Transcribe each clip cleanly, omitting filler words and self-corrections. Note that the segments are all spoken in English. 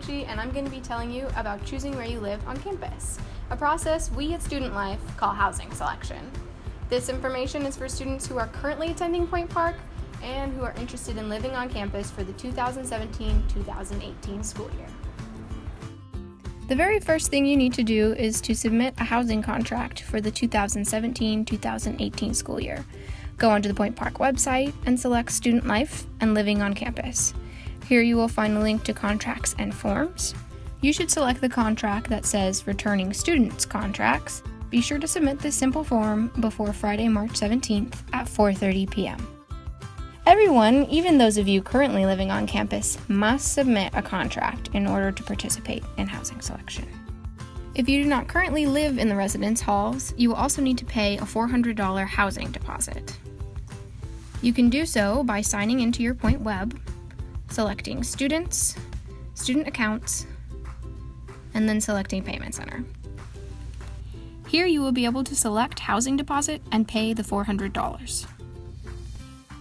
Archie, and I'm going to be telling you about choosing where you live on campus, a process we at Student Life call housing selection. This information is for students who are currently attending Point Park and who are interested in living on campus for the 2017-2018 school year. The very first thing you need to do is to submit a housing contract for the 2017-2018 school year. Go onto the Point Park website and select Student Life and Living on Campus. Here you will find a link to contracts and forms. You should select the contract that says Returning Students Contracts. Be sure to submit this simple form before Friday, March 17th at 4:30 p.m. Everyone, even those of you currently living on campus, must submit a contract in order to participate in housing selection. If you do not currently live in the residence halls, you will also need to pay a $400 housing deposit. You can do so by signing into your Point Web, selecting Students, Student Accounts, and then selecting Payment Center. Here you will be able to select housing deposit and pay the $400.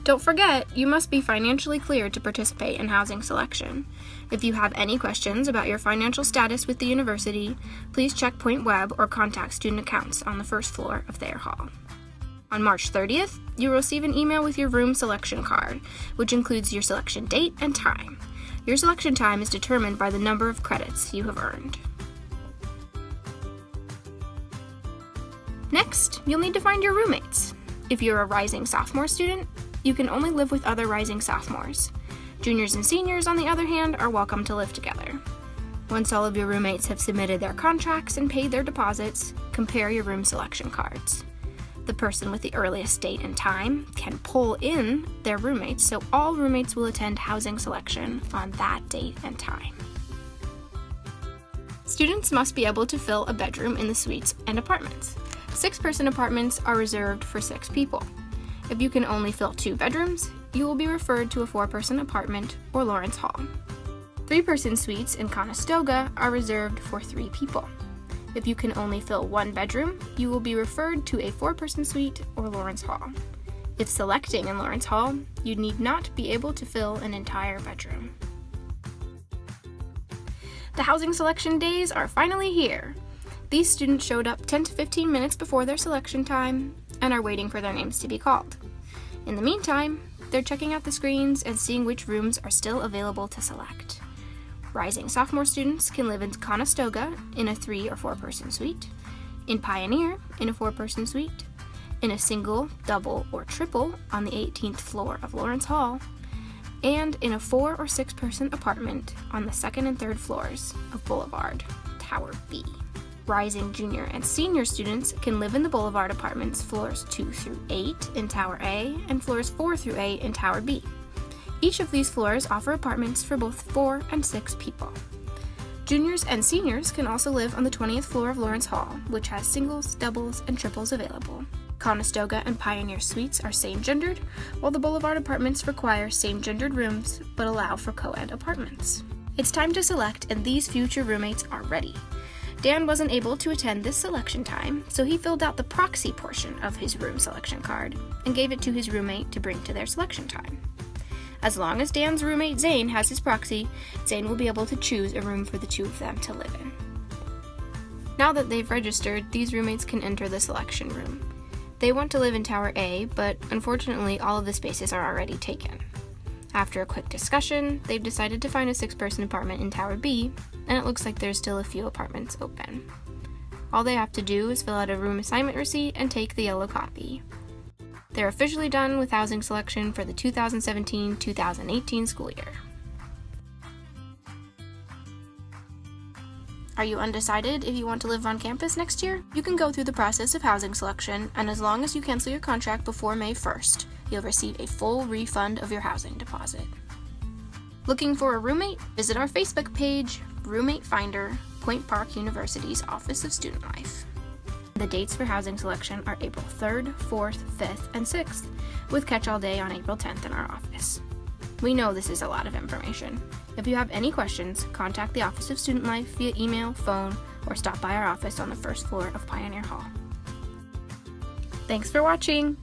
Don't forget, you must be financially cleared to participate in housing selection. If you have any questions about your financial status with the university, please check Point Web or contact Student Accounts on the first floor of Thayer Hall. On March 30th, you will receive an email with your room selection card, which includes your selection date and time. Your selection time is determined by the number of credits you have earned. Next, you'll need to find your roommates. If you're a rising sophomore student, you can only live with other rising sophomores. Juniors and seniors, on the other hand, are welcome to live together. Once all of your roommates have submitted their contracts and paid their deposits, compare your room selection cards. The person with the earliest date and time can pull in their roommates, so all roommates will attend housing selection on that date and time. Students must be able to fill a bedroom in the suites and apartments. 6-person apartments are reserved for 6 people. If you can only fill 2 bedrooms, you will be referred to a 4-person apartment or Lawrence Hall. 3-person suites in Conestoga are reserved for 3 people. If you can only fill 1 bedroom, you will be referred to a 4-person suite or Lawrence Hall. If selecting in Lawrence Hall, you need not be able to fill an entire bedroom. The housing selection days are finally here. These students showed up 10 to 15 minutes before their selection time and are waiting for their names to be called. In the meantime, they're checking out the screens and seeing which rooms are still available to select. Rising sophomore students can live in Conestoga in a 3 or 4-person suite, in Pioneer in a 4-person suite, in a single, double, or triple on the 18th floor of Lawrence Hall, and in a 4 or 6-person apartment on the 2nd and 3rd floors of Boulevard, Tower B. Rising junior and senior students can live in the Boulevard apartments floors 2 through 8 in Tower A and floors 4 through 8 in Tower B. Each of these floors offer apartments for both 4 and 6 people. Juniors and seniors can also live on the 20th floor of Lawrence Hall, which has singles, doubles, and triples available. Conestoga and Pioneer suites are same-gendered, while the Boulevard apartments require same-gendered rooms but allow for co-ed apartments. It's time to select, and these future roommates are ready. Dan wasn't able to attend this selection time, so he filled out the proxy portion of his room selection card and gave it to his roommate to bring to their selection time. As long as Dan's roommate Zane has his proxy, Zane will be able to choose a room for the 2 of them to live in. Now that they've registered, these roommates can enter the selection room. They want to live in Tower A, but unfortunately all of the spaces are already taken. After a quick discussion, they've decided to find a 6-person apartment in Tower B, and it looks like there's still a few apartments open. All they have to do is fill out a room assignment receipt and take the yellow copy. They're officially done with housing selection for the 2017-2018 school year. Are you undecided if you want to live on campus next year? You can go through the process of housing selection, and as long as you cancel your contract before May 1st, you'll receive a full refund of your housing deposit. Looking for a roommate? Visit our Facebook page, Roommate Finder, Point Park University's Office of Student Life. The dates for housing selection are April 3rd, 4th, 5th, and 6th, with catch-all day on April 10th in our office. We know this is a lot of information. If you have any questions, contact the Office of Student Life via email, phone, or stop by our office on the first floor of Pioneer Hall. Thanks for watching!